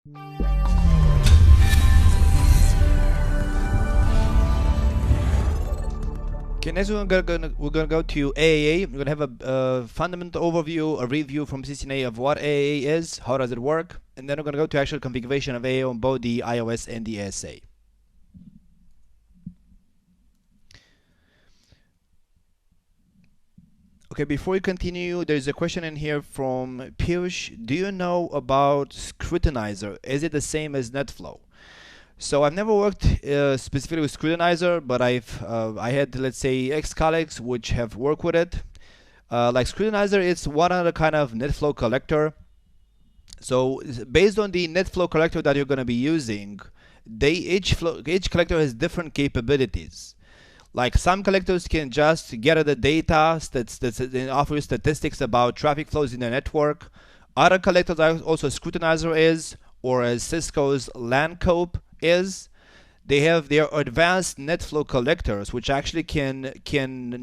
Okay, next we're gonna go to AAA. We're gonna have a fundamental overview, a review from CCNA of what AAA is, how does it work, and then we're gonna go to actual configuration of AAA on both the iOS and the SA. Okay, before we continue, there's a question in here from Piyush. Do you know about Scrutinizer? Is it the same as NetFlow? So I've never worked specifically with Scrutinizer, but I had, let's say, ex-colleagues which have worked with it. Like Scrutinizer, it's one other kind of NetFlow collector. So based on the NetFlow collector that you're going to be using, each collector has different capabilities. Like some collectors can just gather the data and offer you statistics about traffic flows in the network. Other collectors, also Scrutinizer is, or as CISCO's LANCOPE is, they have their advanced NetFlow collectors, which actually can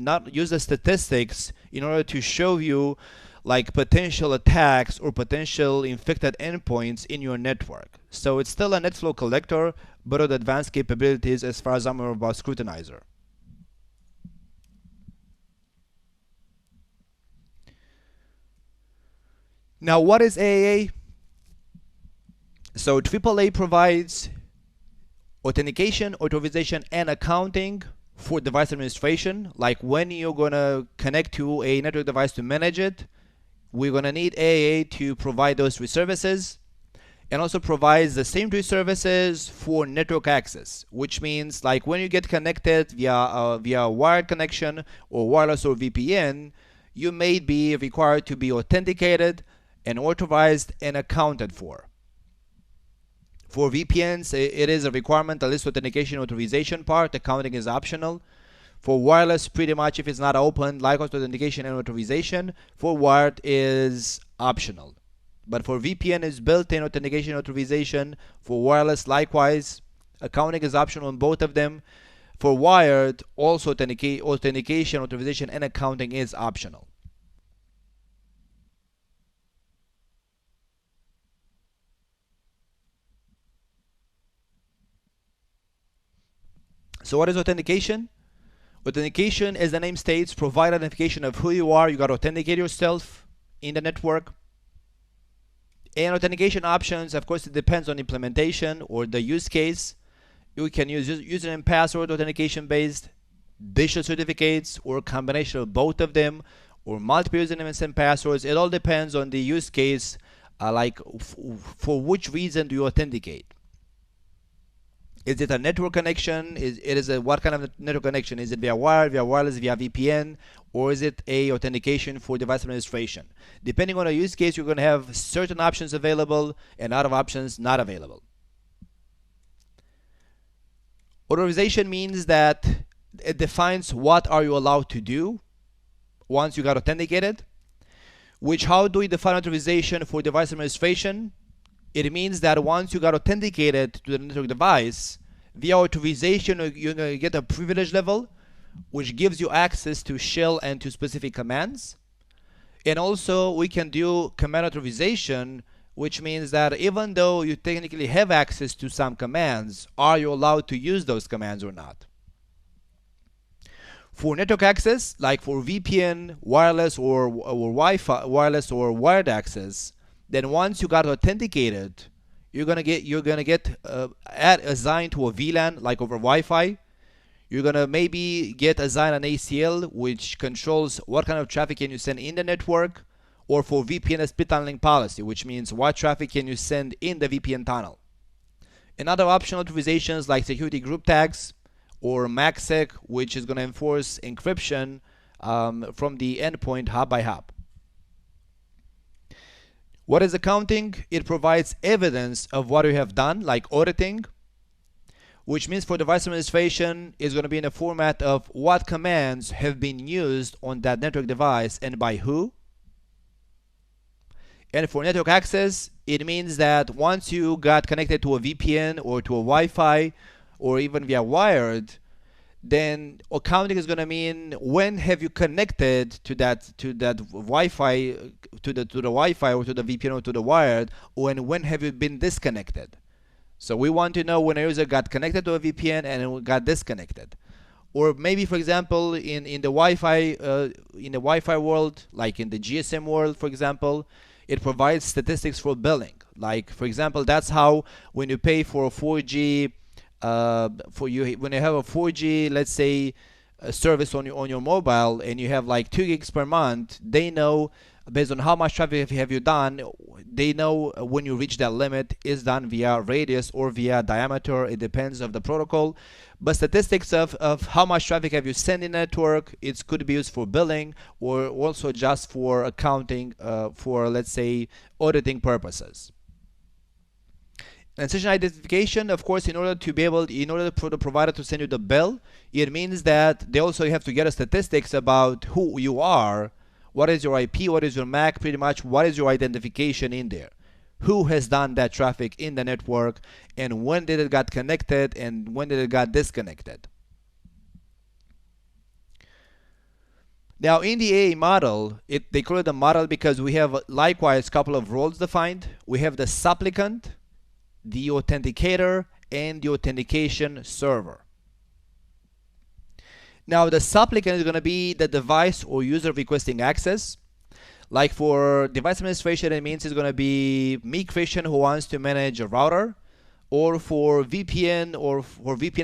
not use the statistics in order to show you like potential attacks or potential infected endpoints in your network. So it's still a NetFlow collector, but with advanced capabilities as far as I'm aware about Scrutinizer. Now, what is AAA? So AAA provides authentication, authorization, and accounting for device administration. Like when you're gonna connect to a network device to manage it, we're gonna need AAA to provide those three services, and also provides the same three services for network access, which means like when you get connected via wired connection or wireless or VPN, you may be required to be authenticated and authorized and accounted for. For VPNs, it is a requirement, at least authentication authorization part. Accounting is optional. For wireless, pretty much if it's not open, likewise authentication and authorization. For wired is optional. But for VPN, it's built-in authentication authorization. For wireless, likewise, accounting is optional on both of them. For wired, also authentication, authorization, and accounting is optional. So what is authentication? Authentication, as the name states, provide identification of who you are. You got to authenticate yourself in the network. And authentication options, of course, it depends on implementation or the use case. You can use username and password authentication based, digital certificates, or a combination of both of them, or multiple usernames and passwords. It all depends on the use case, for which reason do you authenticate. Is it a network connection? What kind of network connection? Is it via wire, via wireless, via VPN, or is it a authentication for device administration? Depending on the use case, you're going to have certain options available and other options not available. Authorization means that it defines what are you allowed to do once you got authenticated. How do we define authorization for device administration? It means that once you got authenticated to the network device, via authorization, you're going to get a privilege level, which gives you access to shell and to specific commands. And also, we can do command authorization, which means that even though you technically have access to some commands, are you allowed to use those commands or not? For network access, like for VPN, wireless or Wi-Fi, wireless or wired access, then once you got authenticated, you're gonna get assigned to a VLAN, like over Wi-Fi. You're gonna maybe get assigned an ACL, which controls what kind of traffic can you send in the network, or for VPN, a split tunneling policy, which means what traffic can you send in the VPN tunnel. And other optional authorizations like security group tags or MACsec, which is gonna enforce encryption from the endpoint hub by hub. What is accounting? It provides evidence of what you have done, like auditing, which means for device administration is going to be in the format of what commands have been used on that network device and by who. And for network access, it means that once you got connected to a VPN or to a Wi-Fi or even via wired, then accounting is going to mean when have you connected to that Wi-Fi, to the Wi-Fi or to the VPN or to the wired, or when have you been disconnected. So we want to know when a user got connected to a VPN and got disconnected. Or maybe, for example, in the Wi-Fi world, like in the GSM world, for example, it provides statistics for billing. Like, for example, that's how when you pay for a 4G, when you have a 4G, let's say, service on your mobile, and you have like 2 gigs per month, they know based on how much traffic have you done. They know when you reach that limit is done via radius or via diameter. It depends of the protocol. But statistics of how much traffic have you sent in network, it could be used for billing or also just for accounting, for, let's say, auditing purposes. And session identification, of course, in order for the provider to send you the bill, it means that they also have to get a statistics about who you are, what is your IP, what is your MAC, pretty much what is your identification in there. Who has done that traffic in the network, and when did it got connected, and when did it got disconnected. Now in the AA model, they call it a model because we have likewise a couple of roles defined. We have the supplicant, the authenticator, and the authentication server. Now the supplicant is going to be the device or user requesting access. Like for device administration, it means it's going to be me, Christian, who wants to manage a router. Or for VPN,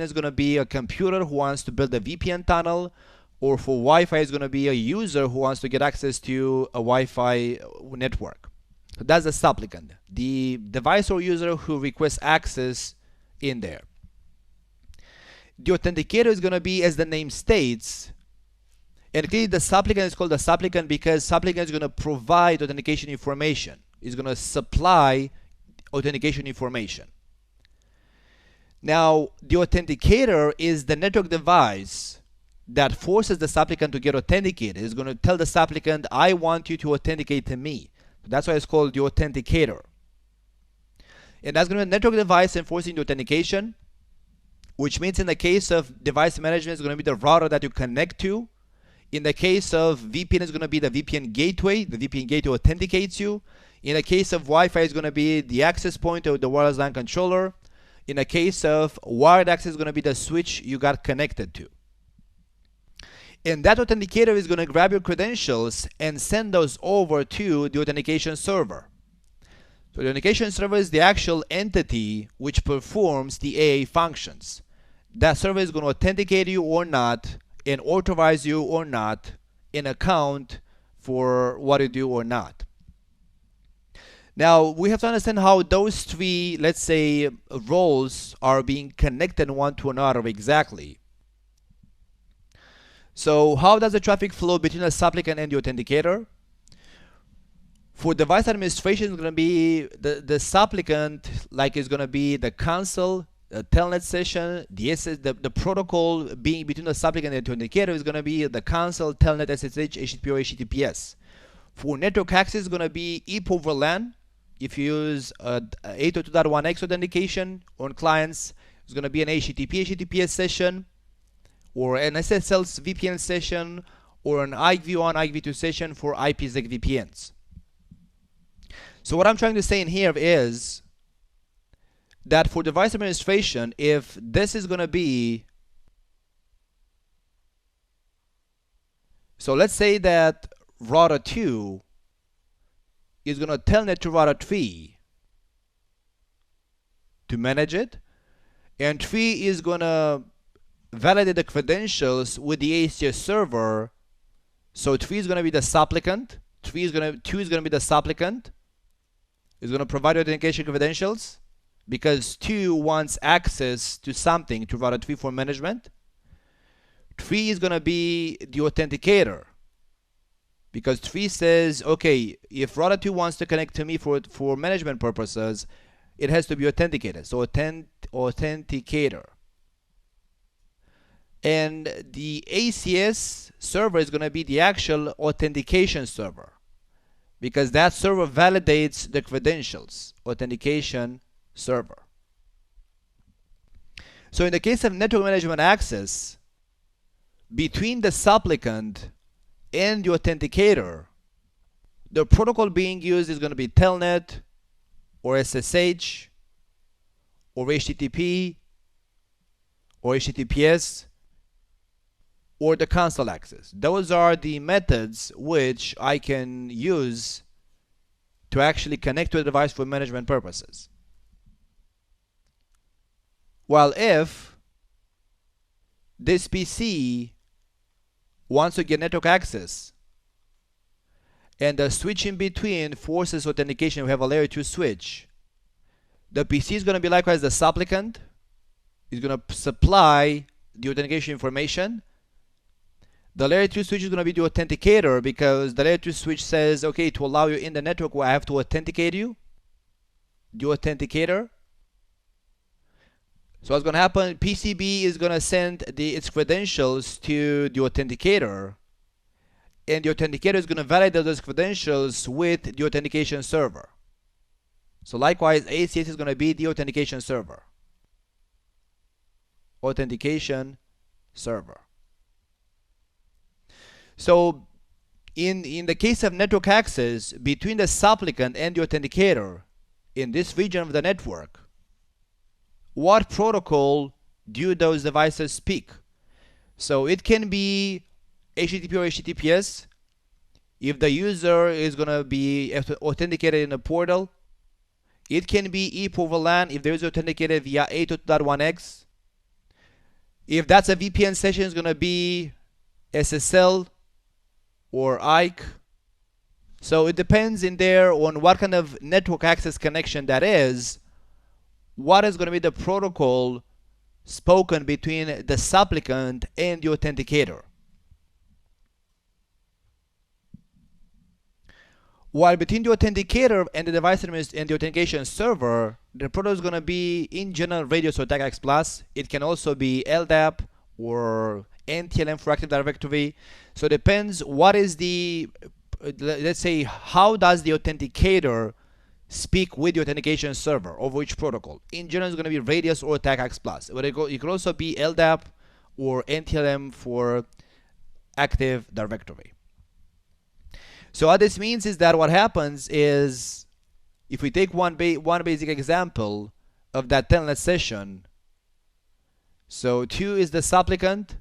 it's going to be a computer who wants to build a VPN tunnel. Or for Wi-Fi, it's going to be a user who wants to get access to a Wi-Fi network. So that's the supplicant, the device or user who requests access in there. The authenticator is going to be, as the name states, and clearly the supplicant is called the supplicant because supplicant is going to provide authentication information. It's going to supply authentication information. Now, the authenticator is the network device that forces the supplicant to get authenticated. It's going to tell the supplicant, I want you to authenticate to me. That's why it's called the authenticator. And that's going to be a network device enforcing the authentication, which means in the case of device management, it's going to be the router that you connect to. In the case of VPN, it's going to be the VPN gateway. The VPN gateway authenticates you. In the case of Wi-Fi, it's going to be the access point or the wireless LAN controller. In the case of wired access, it's going to be the switch you got connected to. And that authenticator is going to grab your credentials and send those over to the authentication server. So the authentication server is the actual entity which performs the AA functions. That server is going to authenticate you or not, and authorize you or not, and account for what you do or not. Now we have to understand how those three, let's say, roles are being connected one to another exactly. So how does the traffic flow between the supplicant and the authenticator? For device administration, it's going to be the supplicant, like is going to be the console, the telnet session, the protocol being between the supplicant and the authenticator is going to be the console, telnet, SSH, HTTP or HTTPS. For network access, it's going to be EP over LAN. If you use 802.1x authentication on clients, it's going to be an HTTP, HTTPS session, or an SSL VPN session, or an IPv1, IPv2 session for IPsec VPNs. So what I'm trying to say in here is that for device administration, if this is going to be, so let's say that router 2 is going to telnet to router 3 to manage it, and 3 is going to validate the credentials with the ACS server. So 3 is going to be the supplicant, 2 is going to be the supplicant, is going to provide authentication credentials because 2 wants access to something to router 3 for management. 3 is going to be the authenticator because 3 says, okay, if router 2 wants to connect to me for management purposes, it has to be authenticated. So authenticator. And the ACS server is going to be the actual authentication server, because that server validates the credentials, authentication server. So in the case of network management access, between the supplicant and the authenticator, the protocol being used is going to be Telnet or SSH or HTTP or HTTPS or the console access. Those are the methods which I can use to actually connect to a device for management purposes. While if this PC wants to get network access and the switch in between forces authentication, we have a layer 2 switch, the PC is going to be likewise the supplicant, is going to supply the authentication information. The layer 2 switch is going to be the authenticator, because the layer 2 switch says, okay, to allow you in the network, I have to authenticate you, the authenticator. So what's going to happen, PCB is going to send its credentials to the authenticator, and the authenticator is going to validate those credentials with the authentication server. So likewise, ACS is going to be the authentication server. Authentication server. So in the case of network access between the supplicant and the authenticator in this region of the network, what protocol do those devices speak? So it can be HTTP or HTTPS if the user is going to be authenticated in a portal. It can be EP over LAN if there is authenticated via 802.1x. If that's a VPN session, it's going to be SSL or IKE. So it depends in there on what kind of network access connection that is, what is going to be the protocol spoken between the supplicant and the authenticator. While between the authenticator and the device and the authentication server, the protocol is going to be in general radius or TACAX+. It can also be LDAP or NTLM for Active Directory. So it depends what is the, let's say, how does the authenticator speak with the authentication server over which protocol. In general, it's going to be radius or TACAX+. But it could also be LDAP or NTLM for Active Directory. So what this means is that what happens is, if we take one basic example of that telnet session, so 2 is the supplicant,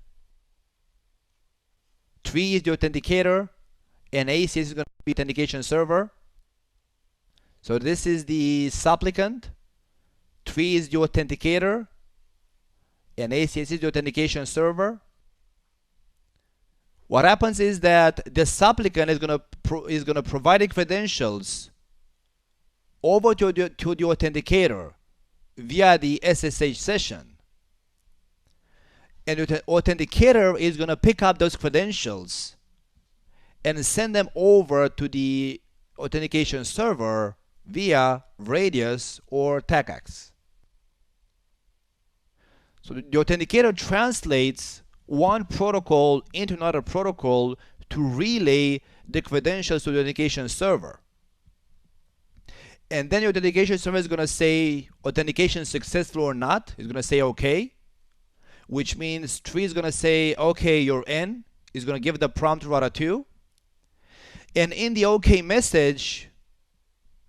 3 is the authenticator, and ACS is going to be authentication server. So this is the supplicant, 3 is the authenticator, and ACS is the authentication server. What happens is that the supplicant is going to provide the credentials over to the authenticator via the SSH session, and the authenticator is going to pick up those credentials and send them over to the authentication server via radius or TACAX. So the authenticator translates one protocol into another protocol to relay the credentials to the authentication server. And then the authentication server is going to say authentication successful or not. It's going to say OK, which means 3 is going to say OK, you're in. It's going to give the prompt to router 2. And in the OK message,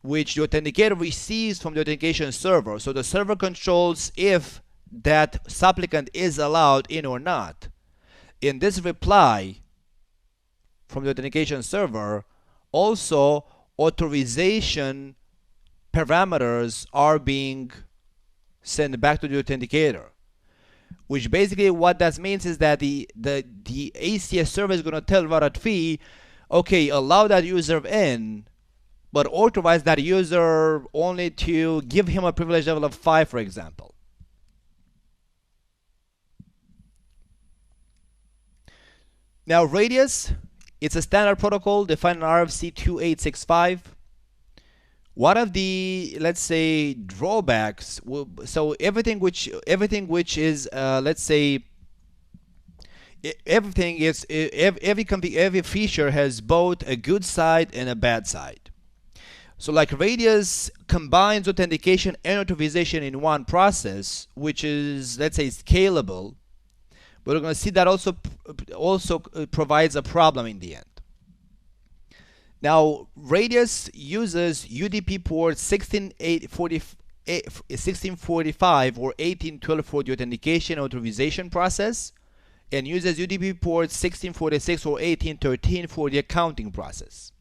which the authenticator receives from the authentication server, so the server controls if that supplicant is allowed in or not. In this reply from the authentication server, also authorization parameters are being sent back to the authenticator, which basically what that means is that the ACS server is going to tell router 3, okay, allow that user in, but authorize that user only to give him a privilege level of 5, for example. Now radius, it's a standard protocol defined in RFC 2865. One of the, let's say, drawbacks, so everything which is, let's say, every feature has both a good side and a bad side. So like radius combines authentication and authorization in one process, which is, let's say, scalable. we're going to see that also provides a problem in the end. Now, Radius uses UDP port 1645 or 1812 for the authentication authorization process, and uses UDP port 1646 or 1813 for the accounting process.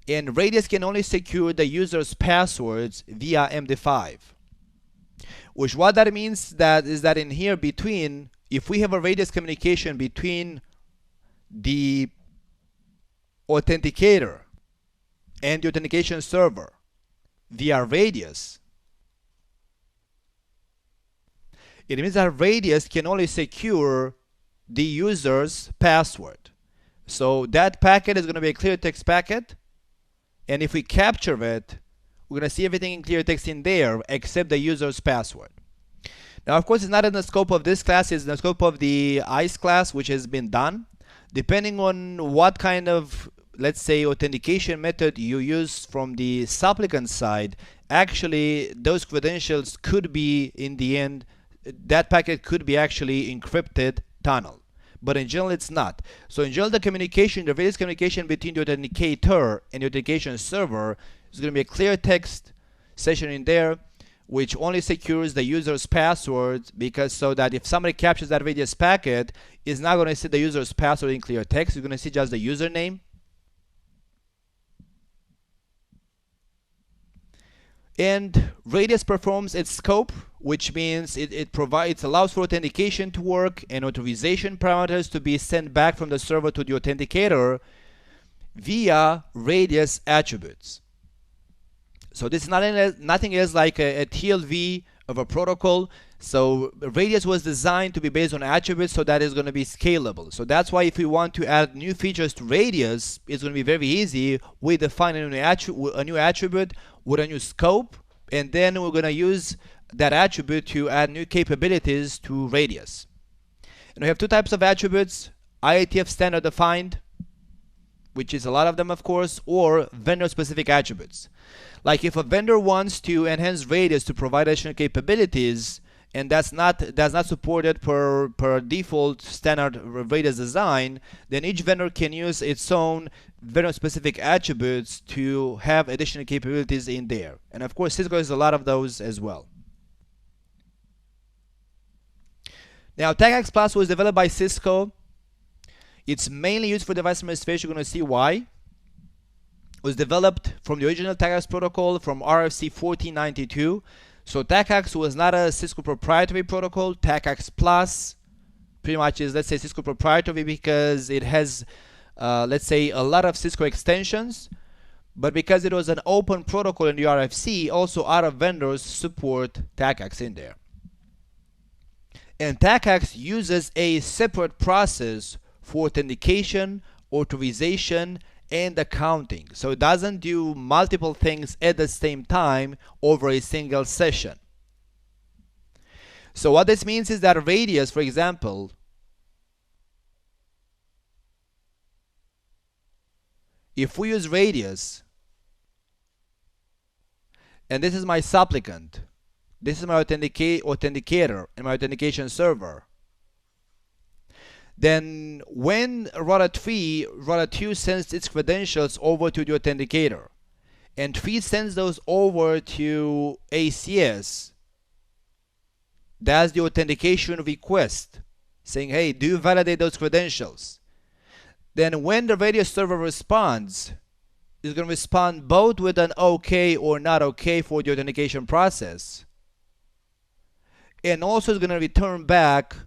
And Radius can only secure the user's passwords via MD5. Which what that means is that in here between, if we have a Radius communication between the authenticator and the authentication server via Radius, it means that Radius can only secure the user's password. So that packet is going to be a clear text packet, and if we capture it, we're going to see everything in clear text in there except the user's password. Now, of course, it's not in the scope of this class, it's in the scope of the ICE class, which has been done. Depending on what kind of, let's say, authentication method you use from the supplicant side, actually those credentials could be, in the end, that packet could be actually encrypted tunnel. But in general, it's not. So in general, the various communication between the authenticator and the authentication server is going to be a clear text session in there, which only secures the user's password, because so that if somebody captures that Radius packet, it's not going to see the user's password in clear text. You're going to see just the username. And Radius performs its scope, which means it allows for authentication to work and authorization parameters to be sent back from the server to the authenticator via Radius attributes. So this is nothing else like a TLV of a protocol. So Radius was designed to be based on attributes, so that is going to be scalable. So that's why if we want to add new features to Radius, it's going to be very easy. We define a new attribute with a new scope, and then we're going to use that attribute to add new capabilities to Radius. And we have two types of attributes: IATF standard defined, which is a lot of them, of course, or vendor specific attributes. Like if a vendor wants to enhance Radius to provide additional capabilities, and that's not supported per default standard Radius design, then each vendor can use its own vendor specific attributes to have additional capabilities in there. And of course, CISCO has a lot of those as well. Now, TagX Plus was developed by CISCO. It's mainly used for device administration. You're going to see why. It was developed from the original TagX protocol from RFC 1492. So TagX was not a CISCO proprietary protocol. TagX Plus pretty much is, let's say, CISCO proprietary because it has, let's say, a lot of CISCO extensions. But because it was an open protocol in the RFC, also other vendors support TagX in there. And TagX uses a separate process for authentication, authorization, and accounting. So it doesn't do multiple things at the same time over a single session. So what this means is that Radius, for example, if we use Radius, and this is my supplicant, this is my authenticator and my authentication server, then when router 2 sends its credentials over to the authenticator, and 3 sends those over to ACS, that's the authentication request, saying, hey, do you validate those credentials? Then when the Radius server responds, it's going to respond both with an OK or not OK for the authentication process, and also it's going to return back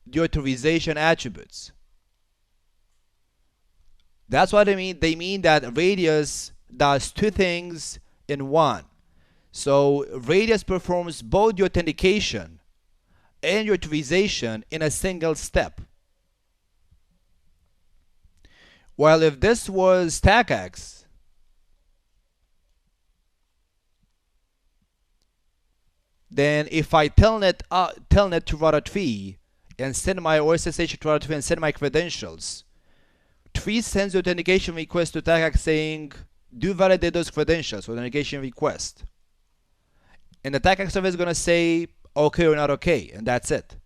the authorization attributes. That's what they mean. They mean that Radius does two things in one. So Radius performs both the authentication and the authorization in a single step. While if this was TagX, then if I telnet to router 3 and send my OSSH to router 3 and send my credentials, 3 sends the authentication request to TagX saying, do validate those credentials, authentication request. And the TagX server is going to say okay or not okay, and that's it.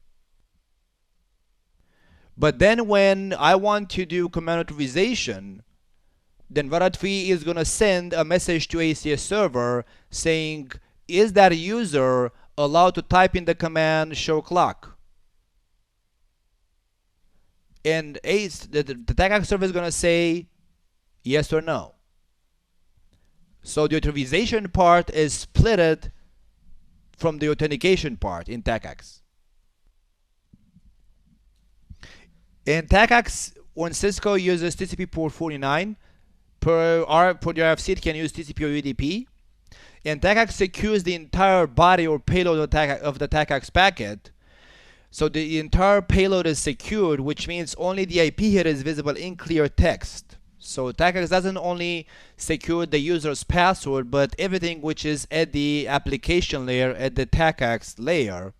But then when I want to do command authorization, then Varadfi is going to send a message to ACS server saying, is that user allowed to type in the command show clock? And the TACACS server is going to say yes or no. So the authorization part is splitted from the authentication part in TACACS. In TACACS, when Cisco uses TCP port 49, per the RFC, it can use TCP or UDP. And TACACS secures the entire body or payload of the TACACS packet. So the entire payload is secured, which means only the IP header is visible in clear text. So TACACS doesn't only secure the user's password, but everything which is at the application layer, at the TACACS layer.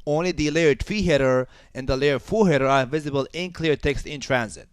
Only the layer 3 header and the layer 4 header are visible in clear text in transit.